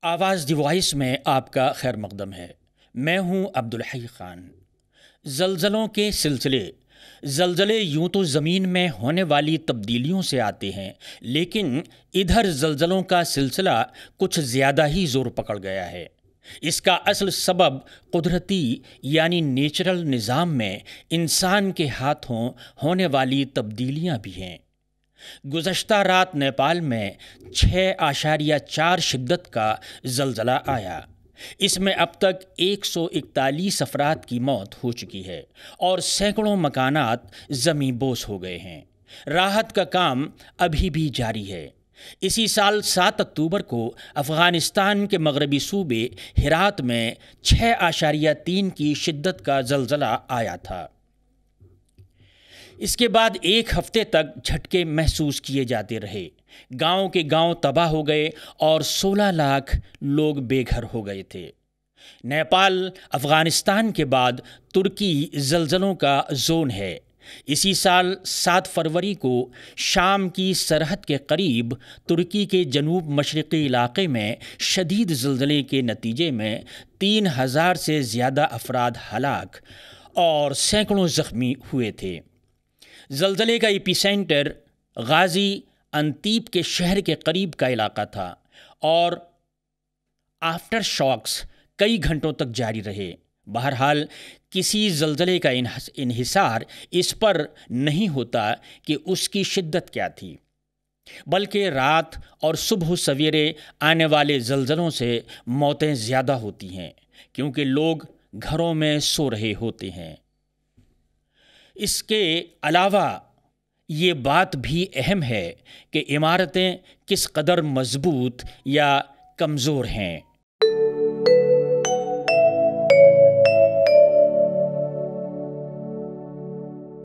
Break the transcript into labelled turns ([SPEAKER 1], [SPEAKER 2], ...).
[SPEAKER 1] آواز دی وائس میں آپ کا خیر مقدم ہے۔ میں ہوں عبدالحی خان۔ زلزلوں کے سلسلے زلزلے یوں تو زمین میں ہونے والی تبدیلیوں سے آتے ہیں، لیکن ادھر زلزلوں کا سلسلہ کچھ زیادہ ہی زور پکڑ گیا ہے۔ اس کا اصل سبب قدرتی یعنی نیچرل نظام میں انسان کے ہاتھوں ہونے والی تبدیلیاں بھی ہیں۔ گزشتہ رات نیپال میں 6.4 شدت کا زلزلہ آیا۔ اس میں اب تک 141 افراد کی موت ہو چکی ہے اور سینکڑوں مکانات زمیں بوس ہو گئے ہیں۔ راحت کا کام ابھی بھی جاری ہے۔ اسی سال 7 اکتوبر کو افغانستان کے مغربی صوبے ہرات میں 6.3 کی شدت کا زلزلہ آیا تھا۔ اس کے بعد ایک ہفتے تک جھٹکے محسوس کیے جاتے رہے۔ گاؤں کے گاؤں تباہ ہو گئے اور 16 لاکھ لوگ بے گھر ہو گئے تھے۔ نیپال افغانستان کے بعد ترکی زلزلوں کا زون ہے۔ اسی سال 7 فروری کو شام کی سرحد کے قریب ترکی کے جنوب مشرقی علاقے میں شدید زلزلے کے نتیجے میں 3000 سے زیادہ افراد ہلاک اور سینکڑوں زخمی ہوئے تھے۔ زلزلے کا ایپی سینٹر غازی انتیب کے شہر کے قریب کا علاقہ تھا اور آفٹر شاکس کئی گھنٹوں تک جاری رہے۔ بہرحال کسی زلزلے کا انحصار اس پر نہیں ہوتا کہ اس کی شدت کیا تھی، بلکہ رات اور صبح سویرے آنے والے زلزلوں سے موتیں زیادہ ہوتی ہیں، کیونکہ لوگ گھروں میں سو رہے ہوتے ہیں۔ اس کے علاوہ یہ بات بھی اہم ہے کہ عمارتیں کس قدر مضبوط یا کمزور ہیں۔